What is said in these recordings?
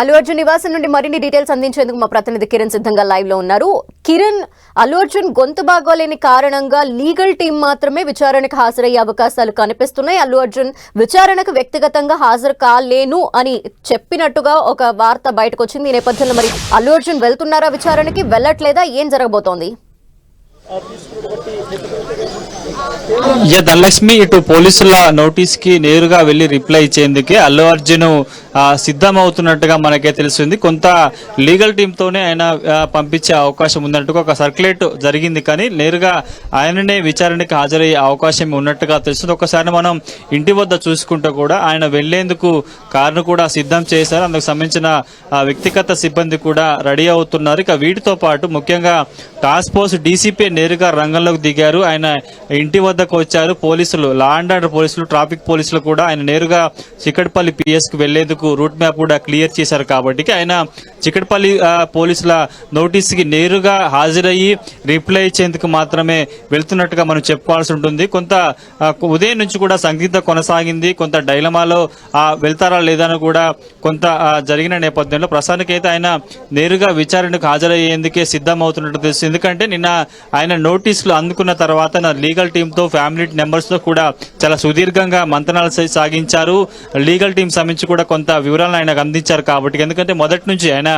అల్లు అర్జున్ నివాసం నుండి మరిన్ని డీటెయిల్స్ అందించేందుకు మా ప్రతినిధి కిరణ్ సిద్ధంగా లైవ్ లో ఉన్నారు. కిరణ్, అల్లు అర్జున్ గొంతు బాగోలేని కారణంగా లీగల్ టీం మాత్రమే విచారణకు హాజరయ్యే అవకాశాలు కనిపిస్తున్నాయి. అల్లు అర్జున్ విచారణకు వ్యక్తిగతంగా హాజరు కాలేను అని చెప్పినట్టుగా ఒక వార్త బయటకు వచ్చింది. ఈ నేపథ్యంలో మరి అల్లు అర్జున్ వెళ్తున్నారా విచారణకి, వెళ్ళట్లేదా, ఏం జరగబోతోంది? ధనలక్ష్మి, ఇటు పోలీసుల నోటీస్ కి నేరుగా వెళ్లి రిప్లై ఇచ్చేందుకే అల్లు అర్జున్ సిద్ధమవుతున్నట్టుగా మనకే తెలిసింది. కొంత లీగల్ టీమ్ తోనే ఆయన పంపించే అవకాశం ఉన్నట్టుగా ఒక సర్క్యులేట్ జరిగింది, కానీ నేరుగా ఆయననే విచారణకి హాజరయ్యే అవకాశం ఉన్నట్టుగా తెలుస్తుంది. ఒకసారి మనం ఇంటి వద్ద చూసుకుంటూ కూడా ఆయన వెళ్లేందుకు కారును కూడా సిద్ధం చేశారు. అందుకు సంబంధించిన వ్యక్తిగత సిబ్బంది కూడా రెడీ అవుతున్నారు. ఇక వీటితో పాటు ముఖ్యంగా టాస్క్ ఫోర్స్ డీసీపీ నేరుగా రంగంలోకి దిగారు. ఆయన ఇంటి వద్దకు వచ్చారు. పోలీసులు, లా అండ్ ఆర్డర్ పోలీసులు, ట్రాఫిక్ పోలీసులు కూడా ఆయన నేరుగా చిక్కడపల్లి పిఎస్ కు వెళ్లేందుకు రూట్ మ్యాప్ కూడా క్లియర్ చేశారు. కాబట్టి ఆయన చిక్కడపల్లి పోలీసుల నోటీస్ కి నేరుగా హాజరయ్యి రిప్లై ఇచ్చేందుకు మాత్రమే వెళ్తున్నట్టుగా మనం చెప్పుకోవాల్సి ఉంటుంది. కొంత ఉదయం నుంచి కూడా సంగీతం కొనసాగింది. కొంత డైలమాలో వెళ్తారా లేదా అని కూడా కొంత జరిగిన నేపథ్యంలో ప్రస్తుతానికైతే ఆయన నేరుగా విచారణకు హాజరయ్యేందుకే సిద్ధం అవుతున్నట్టు తెలుస్తుంది. ఎందుకంటే నిన్న ఆయన నోటీసులు అందుకున్న తర్వాత లీగల్ టీమ్ తో, ఫ్యామిలీ మెంబర్స్ తో కూడా చాలా సుదీర్ఘంగా మంతనాలు సాగించారు. లీగల్ టీం సంబంధించి కూడా కొంత వివరాలను ఆయనకు అందించారు. కాబట్టి ఎందుకంటే మొదటి నుంచి ఆయన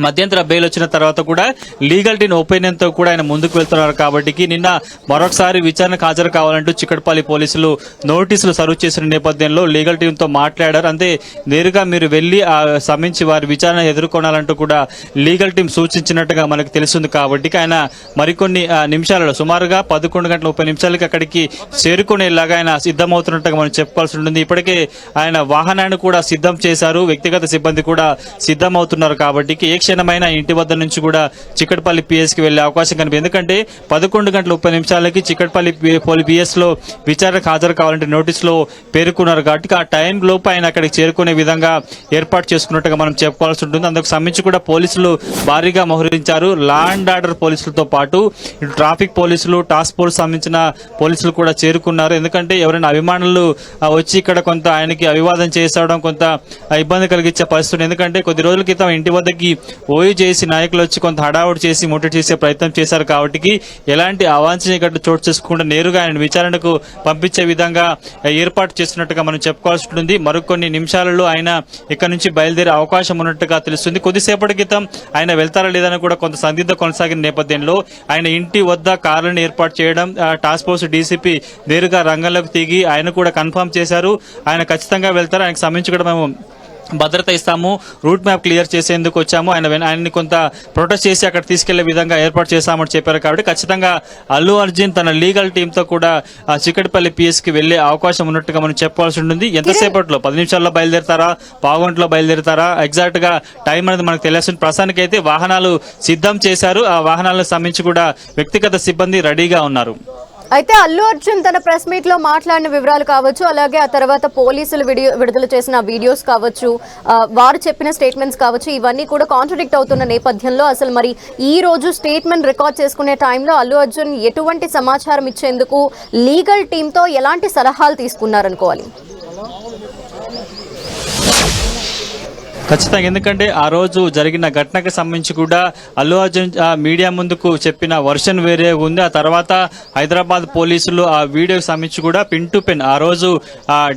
మధ్యంతర బెయిల్ వచ్చిన తర్వాత కూడా లీగల్ టీమ్ ఒపీనియన్ తో కూడా ఆయన ముందుకు వెళ్తున్నారు. కాబట్టి నిన్న మరొకసారి విచారణకు హాజరు కావాలంటూ చిక్కడపల్లి పోలీసులు నోటీసులు సర్వ్ చేసిన నేపథ్యంలో లీగల్ టీమ్ తో మాట్లాడారు. అంతే నేరుగా మీరు వెళ్లి సంబంధించి వారి విచారణ ఎదుర్కొనాలంటూ కూడా లీగల్ టీం సూచించినట్టుగా మనకు తెలుస్తుంది. కాబట్టి ఆయన మరికొన్ని నిమిషాలలో సుమారుగా 11:30 అక్కడికి చేరుకునేలాగా ఆయన సిద్ధమవుతున్నట్టుగా మనం చెప్పుకోవాల్సి ఉంటుంది. ఇప్పటికే ఆయన వాహనాన్ని కూడా సిద్ధం చేశారు. వ్యక్తిగత సిబ్బంది కూడా సిద్ధమవుతున్నారు. కాబట్టి క్షణమైన ఇంటి వద్ద నుంచి కూడా చిక్కడపల్లి పిఎస్ కి వెళ్లే అవకాశం కనిపిస్తుంది. ఎందుకంటే 11:30 చిక్కడపల్లి పిఎస్ లో విచారణకు హాజరు కావాలంటే నోటీసులో పేర్కొన్నారు. కాబట్టి ఆ టైం లోపు ఆయన అక్కడికి చేరుకునే విధంగా ఏర్పాటు చేసుకున్నట్టుగా మనం చెప్పుకోవాల్సి ఉంటుంది. అందుకు సంబంధించి కూడా పోలీసులు భారీగా మోహరించారు. లా అండ్ ఆర్డర్ పోలీసులతో పాటు ట్రాఫిక్ పోలీసులు, టాస్క్ ఫోర్స్ సంబంధించిన పోలీసులు కూడా చేరుకున్నారు. ఎందుకంటే ఎవరైనా అభిమానులు వచ్చి ఇక్కడ కొంత ఆయనకి అభివాదం చేసడం కొంత ఇబ్బంది కలిగించే పరిస్థితి. ఎందుకంటే కొద్ది రోజుల క్రితం ఇంటి వద్దకి ఓయూ చేసి నాయకులు వచ్చి కొంత హడావుడి చేసి ముట్టడి చేసే ప్రయత్నం చేశారు. కాబట్టి ఎలాంటి అవాంఛనీయ ఘటన చోటు చేసుకుంటూ నేరుగా ఆయన విచారణకు పంపించే విధంగా ఏర్పాటు చేస్తున్నట్టుగా మనం చెప్పుకోవాల్సి ఉంటుంది. మరికొన్ని నిమిషాలలో ఆయన ఇక్కడ నుంచి బయలుదేరే అవకాశం ఉన్నట్టుగా తెలుస్తుంది. కొద్దిసేపటి క్రితం ఆయన వెళ్తారా లేదని కూడా కొంత సందిగ్ధం కొనసాగిన నేపథ్యంలో ఆయన ఇంటి వద్ద కార్లను ఏర్పాటు చేయడం, టాస్క్ ఫోర్స్ డీసీపీ నేరుగా రంగంలోకి దిగి ఆయన కూడా కన్ఫర్మ్ చేశారు. ఆయన ఖచ్చితంగా వెళ్తారు. ఆయనకు సంబంధించి కూడా మేము భద్రత ఇస్తాము, రూట్ మ్యాప్ క్లియర్ చేసేందుకు వచ్చాము, ఆయన్ని కొంత ప్రొటెస్ట్ చేసి అక్కడ తీసుకెళ్లే విధంగా ఏర్పాటు చేస్తామని చెప్పారు. కాబట్టి ఖచ్చితంగా అల్లు అర్జున్ తన లీగల్ టీమ్ తో కూడా చిక్కడపల్లి పిఎస్ కి వెళ్లే అవకాశం ఉన్నట్టుగా మనం చెప్పాల్సి ఉంటుంది. ఎంతసేపట్లో 10 నిమిషాల్లో బయలుదేరతారా, పావుగంటలో బయలుదేరతారా, ఎగ్జాక్ట్ గా టైం అనేది మనకు తెలియాల్సింది. ప్రస్తుతానికి అయితే వాహనాలు సిద్ధం చేశారు. ఆ వాహనాలకు సంబంధించి కూడా వ్యక్తిగత సిబ్బంది రెడీగా ఉన్నారు. అయితే అల్లు అర్జున్ తన ప్రెస్ మీట్ లో మాట్లాడిన వివరాలు కావచ్చు, అలాగే ఆ తర్వాత పోలీసులు విడుదల చేసిన వీడియోస్ కావచ్చు, వారు చెప్పిన స్టేట్మెంట్స్ కావచ్చు, ఇవన్నీ కూడా కాంట్రడిక్ట్ అవుతున్న నేపథ్యంలో అసలు మరి ఈ రోజు స్టేట్మెంట్ రికార్డ్ చేసుకునే టైంలో అల్లు అర్జున్ ఎటువంటి సమాచారం ఇచ్చేందుకు లీగల్ టీంతో ఎలాంటి సలహాలు తీసుకున్నారనుకోవాలి? ఖచ్చితంగా, ఎందుకంటే ఆ రోజు జరిగిన ఘటనకు సంబంధించి కూడా అల్లు అర్జున్ మీడియా ముందుకు చెప్పిన వర్షన్ వేరే ఉంది. ఆ తర్వాత హైదరాబాద్ పోలీసులు ఆ వీడియోకి సంబంధించి కూడా పిన్ టు పిన్ ఆ రోజు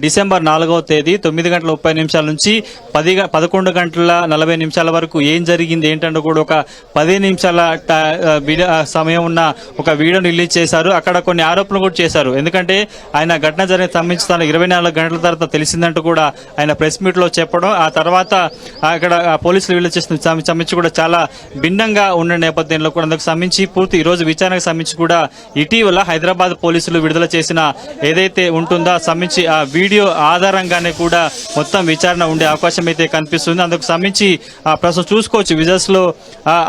డిసెంబర్ 4వ తేదీ 9:30 నుంచి 11:40 వరకు ఏం జరిగింది ఏంటంటే కూడా ఒక 15 నిమిషాల సమయం ఉన్న ఒక వీడియోని రిలీజ్ చేశారు. అక్కడ కొన్ని ఆరోపణలు కూడా చేశారు. ఎందుకంటే ఆయన ఘటన జరిగిన సంబంధించి 24 గంటల తర్వాత తెలిసిందంటూ కూడా ఆయన ప్రెస్ మీట్ లో చెప్పడం, ఆ తర్వాత అక్కడ పోలీసులు వీళ్ళు చేసిన సంబంధించి కూడా చాలా భిన్నంగా ఉన్న నేపథ్యంలో కూడా అందుకు సంబంధించి పూర్తి ఈ రోజు విచారణకు సంబంధించి కూడా ఇటీవల హైదరాబాద్ పోలీసులు విడుదల చేసిన ఏదైతే ఉంటుందో సంబంధించి ఆ వీడియో ఆధారంగానే కూడా మొత్తం విచారణ ఉండే అవకాశం అయితే కనిపిస్తుంది. అందుకు సంబంధించి ప్రస్తుతం చూసుకోవచ్చు విజువల్స్ లో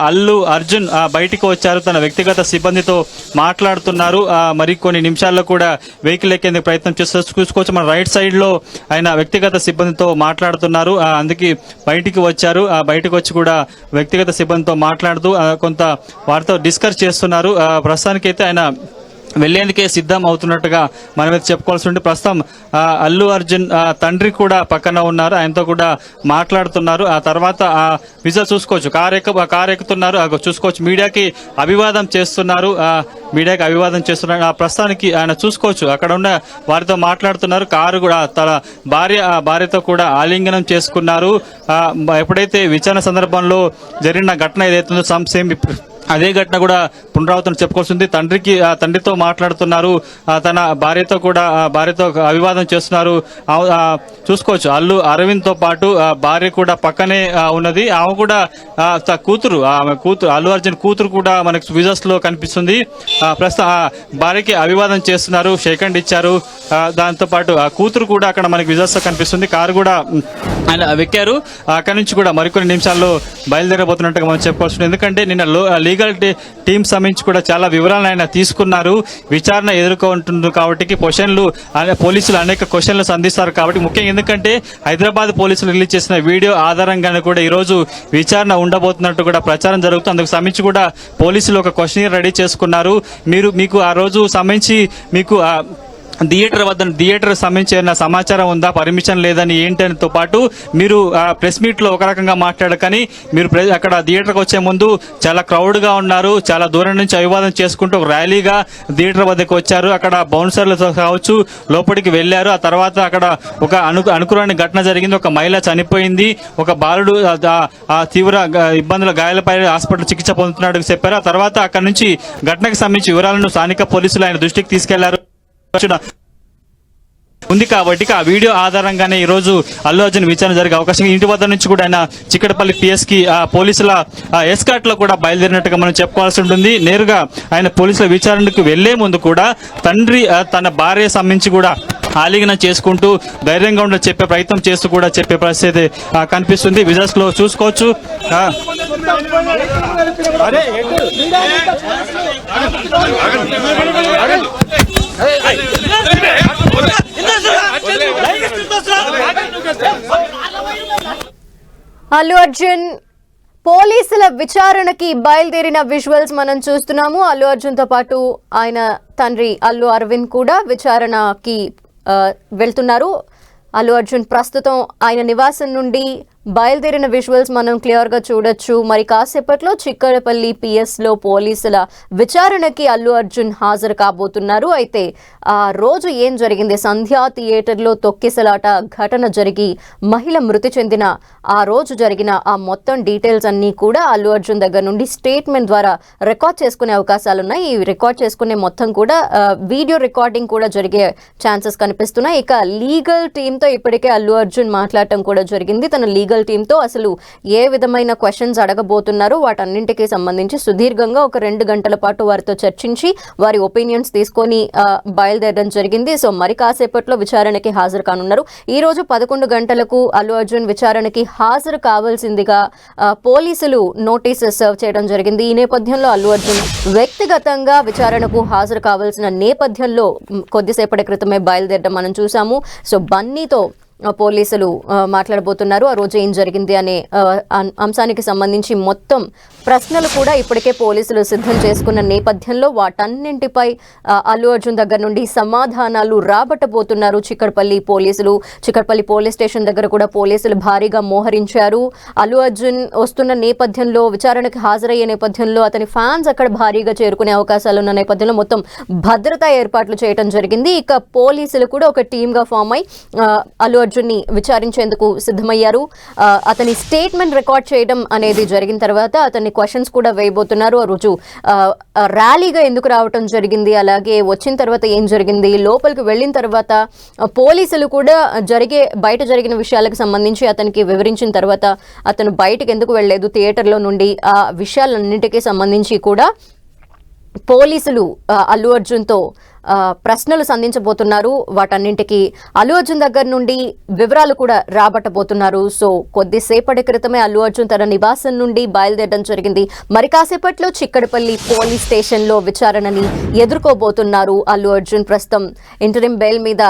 అల్లు అర్జున్ బయటికి వచ్చారు, తన వ్యక్తిగత సిబ్బందితో మాట్లాడుతున్నారు. మరికొన్ని నిమిషాల్లో కూడా వెహికల్ ఎక్కేందుకు ప్రయత్నం చేస్తారు. చూసుకోవచ్చు మన రైట్ సైడ్ లో ఆయన వ్యక్తిగత సిబ్బందితో మాట్లాడుతున్నారు. అందుకే బయటికి వచ్చారు. బయటకు వచ్చి కూడా వ్యక్తిగత సిబ్బందితో మాట్లాడుతూ కొంత వారితో డిస్కస్ చేస్తున్నారు. ప్రస్తుతానికైతే ఆయన వెళ్లేందుకే సిద్ధం అవుతున్నట్టుగా మనమైతే చెప్పుకోవాల్సి ఉంటుంది. ప్రస్తుతం అల్లు అర్జున్ తండ్రి కూడా పక్కన ఉన్నారు, ఆయనతో కూడా మాట్లాడుతున్నారు. ఆ తర్వాత ఆ విజువల్ చూసుకోవచ్చు, కారు ఎక్కుతున్నారు, చూసుకోవచ్చు, మీడియాకి అభివాదం చేస్తున్నారు. ప్రస్తుతానికి ఆయన చూసుకోవచ్చు, అక్కడ ఉన్న వారితో మాట్లాడుతున్నారు. కారు కూడా తన భార్యతో కూడా ఆలింగనం చేసుకున్నారు. ఎప్పుడైతే విచారణ సందర్భంలో జరిగిన ఘటన ఏదైతుందో సేమ్ అదే ఘటన కూడా పునరావృతం చెప్పుకోవాల్సింది. తండ్రితో మాట్లాడుతున్నారు, తన భార్యతో అభివాదం చేస్తున్నారు. చూసుకోవచ్చు, అల్లు అరవింద్తో పాటు భార్య కూడా పక్కనే ఉన్నది. ఆమె కూడా కూతురు అల్లు అర్జున్ కూతురు కూడా మనకు విజువల్స్ లో కనిపిస్తుంది. ప్రస్తుతం భార్యకి అభివాదం చేస్తున్నారు, షేక్ హ్యాండ్ ఇచ్చారు. దాంతో పాటు ఆ కూతురు కూడా అక్కడ మనకి విజువల్స్ లో కనిపిస్తుంది. కారు కూడా ఆయన వెక్కారు. అక్కడి నుంచి కూడా మరికొన్ని నిమిషాల్లో బయలుదేరబోతున్నట్టుగా మనం చెప్పుకోవాల్సింది. ఎందుకంటే నిన్న లీగల్ టీం సంబంధించి కూడా చాలా వివరాలను ఆయన తీసుకున్నారు. విచారణ ఎదుర్కొంటుంది కాబట్టి పోలీసులు అనేక క్వశ్చన్లు సంధిస్తారు కాబట్టి, ముఖ్యంగా ఎందుకంటే హైదరాబాద్ పోలీసులు రిలీజ్ చేసిన వీడియో ఆధారంగానే కూడా ఈరోజు విచారణ ఉండబోతున్నట్టు కూడా ప్రచారం జరుగుతుంది. అందుకు సంబంధించి కూడా పోలీసులు ఒక క్వశ్చన్ రెడీ చేసుకున్నారు. మీకు ఆ రోజు సంబంధించి మీకు థియేటర్ సంబంధించిన సమాచారం ఉందా, పర్మిషన్ లేదని ఏంటతో పాటు మీరు ప్రెస్ మీట్ లో ఒక రకంగా మాట్లాడారు, కానీ మీరు అక్కడ థియేటర్కి వచ్చే ముందు చాలా క్రౌడ్ గా ఉన్నారు, చాలా దూరం నుంచి అభివాదం చేసుకుంటూ ఒక ర్యాలీగా థియేటర్ వద్దకు వచ్చారు. అక్కడ బౌన్సర్లతో కావచ్చు లోపలికి వెళ్లారు. ఆ తర్వాత అక్కడ ఒక అనుకురాని ఘటన జరిగింది, ఒక మహిళ చనిపోయింది, ఒక బాలుడు తీవ్ర ఇబ్బందుల గాయాలపై హాస్పిటల్ చికిత్స పొందుతున్నాడు చెప్పారు. ఆ తర్వాత అక్కడ నుంచి ఘటనకు సంబంధించి వివరాలను స్థానిక పోలీసులు ఆయన దృష్టికి తీసుకెళ్లారు ఉంది కాబట్టి ఆ వీడియో ఆధారంగానే ఈ రోజు అల్లు అర్జున్ విచారణ జరిగే అవకాశం. ఇంటి వద్ద నుంచి కూడా ఆయన చిక్కడపల్లి పిఎస్ కి పోలీసుల ఎస్కార్ట్ లో కూడా బయలుదేరినట్టుగా మనం చెప్పుకోవాల్సి ఉంటుంది. నేరుగా ఆయన పోలీసుల విచారణకు వెళ్లే ముందు కూడా తండ్రి తన భార్య సంబంధించి కూడా ఆలింగనం చేసుకుంటూ ధైర్యంగా ఉండే చెప్పే ప్రయత్నం చేస్తూ కూడా చెప్పే పరిస్థితి కనిపిస్తుంది. విజువల్స్ లో చూసుకోవచ్చు. అల్లు అర్జున్ పోలీసుల విచారణకి బయలుదేరిన విజువల్స్ మనం చూస్తున్నాము. అల్లు అర్జున్ తో పాటు ఆయన తండ్రి అల్లు అరవింద్ కూడా విచారణకి వెళ్తున్నారు. అల్లు అర్జున్ ప్రస్తుతం ఆయన నివాసం నుండి బయలుదేరిన విజువల్స్ మనం క్లియర్గా చూడొచ్చు. మరి కాసేపట్లో చిక్కడపల్లి పిఎస్లో పోలీసుల విచారణకి అల్లు అర్జున్ హాజరు కాబోతున్నారు. అయితే ఆ రోజు ఏం జరిగింది, సంధ్యా థియేటర్లో తొక్కిసలాట ఘటన జరిగి మహిళ మృతి చెందిన ఆ రోజు జరిగిన ఆ మొత్తం డీటెయిల్స్ అన్నీ కూడా అల్లు అర్జున్ దగ్గర నుండి స్టేట్మెంట్ ద్వారా రికార్డ్ చేసుకునే అవకాశాలు ఉన్నాయి. ఈ రికార్డ్ చేసుకునే మొత్తం కూడా వీడియో రికార్డింగ్ కూడా జరిగే ఛాన్సెస్ కనిపిస్తున్నాయి. ఇక లీగల్ టీంతో ఇప్పటికే అల్లు అర్జున్ మాట్లాడటం కూడా జరిగింది. తన లీగల్ టీంతో అసలు ఏ విధమైన క్వశ్చన్స్ అడగబోతున్నారు వాటన్నింటికి సంబంధించి సుదీర్ఘంగా ఒక 2 గంటల పాటు వారితో చర్చించి వారి ఒపీనియన్స్ తీసుకొని బయలుదేరడం జరిగింది. సో మరి కాసేపట్లో విచారణకి హాజరు కానున్నారు. ఈ రోజు 11 గంటలకు అల్లు అర్జున్ విచారణకి హాజరు కావాల్సిందిగా పోలీసులు నోటీస్ సర్వ్ చేయడం జరిగింది. ఈ నేపథ్యంలో అల్లు అర్జున్ వ్యక్తిగతంగా విచారణకు హాజరు కావాల్సిన నేపథ్యంలో కొద్దిసేపటి క్రితమే బయలుదేరడం మనం చూసాము. సో బన్నీతో పోలీసులు మాట్లాడబోతున్నారు. ఆ రోజు ఏం జరిగింది అనే అంశానికి సంబంధించి మొత్తం ప్రశ్నలు కూడా ఇప్పటికే పోలీసులు సిద్ధం చేసుకున్న నేపథ్యంలో వాటన్నింటిపై అల్లు అర్జున్ దగ్గర నుండి సమాధానాలు రాబట్టబోతున్నారు చిక్కడపల్లి పోలీసులు. చిక్కడపల్లి పోలీస్ స్టేషన్ దగ్గర కూడా పోలీసులు భారీగా మోహరించారు. అల్లు అర్జున్ వస్తున్న నేపథ్యంలో విచారణకు హాజరయ్యే నేపథ్యంలో అతని ఫ్యాన్స్ అక్కడ భారీగా చేరుకునే అవకాశాలు ఉన్న నేపథ్యంలో మొత్తం భద్రతా ఏర్పాట్లు చేయడం జరిగింది. ఇక పోలీసులు కూడా ఒక టీమ్గా ఫామ్ అయి అల్లు అర్జున్ని విచారించేందుకు సిద్ధమయ్యారు. అతని స్టేట్మెంట్ రికార్డ్ చేయడం అనేది జరిగిన తర్వాత అతన్ని క్వశ్చన్స్ కూడా వేయబోతున్నారు. ఆ రోజు ర్యాలీగా ఎందుకు రావటం జరిగింది, అలాగే వచ్చిన తర్వాత ఏం జరిగింది, లోపలికి వెళ్ళిన తర్వాత పోలీసులు కూడా బయట జరిగిన విషయాలకు సంబంధించి అతనికి వివరించిన తర్వాత అతను బయటకు ఎందుకు వెళ్ళలేదు థియేటర్లో నుండి, ఆ విషయాలన్నింటికీ సంబంధించి కూడా పోలీసులు అల్లు అర్జున్తో ప్రశ్నలు సంధించబోతున్నారు. వాటన్నింటికి అల్లు అర్జున్ దగ్గర నుండి వివరాలు కూడా రాబట్టబోతున్నారు. సో కొద్దిసేపటి క్రితమే అల్లు అర్జున్ తన నివాసం నుండి బయలుదేరడం జరిగింది. మరి కాసేపట్లో చిక్కడపల్లి పోలీస్ స్టేషన్ లో విచారణని ఎదుర్కోబోతున్నారు అల్లు అర్జున్. ప్రస్తుతం ఇంటరిం బెయిల్ మీద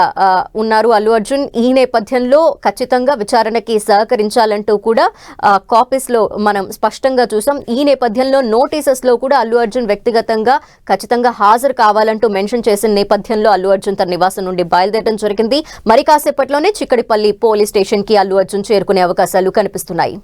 ఉన్నారు అల్లు అర్జున్. ఈ నేపథ్యంలో ఖచ్చితంగా విచారణకి సహకరించాలంటూ కూడా కాపీస్ లో మనం స్పష్టంగా చూసాం. ఈ నేపథ్యంలో నోటీసెస్ లో కూడా అల్లు అర్జున్ వ్యక్తిగతంగా ఖచ్చితంగా హాజరు కావాలంటూ మెన్షన్ చేసిన నేపథ్యంలో అల్లు అర్జున్ తన నివాసం నుండి బయలుదేరడం జరిగింది. మరి కాసేపట్లోనే చిక్కడిపల్లి పోలీస్ స్టేషన్ కి అల్లు అర్జున్ చేరుకునే అవకాశాలు కనిపిస్తున్నాయి.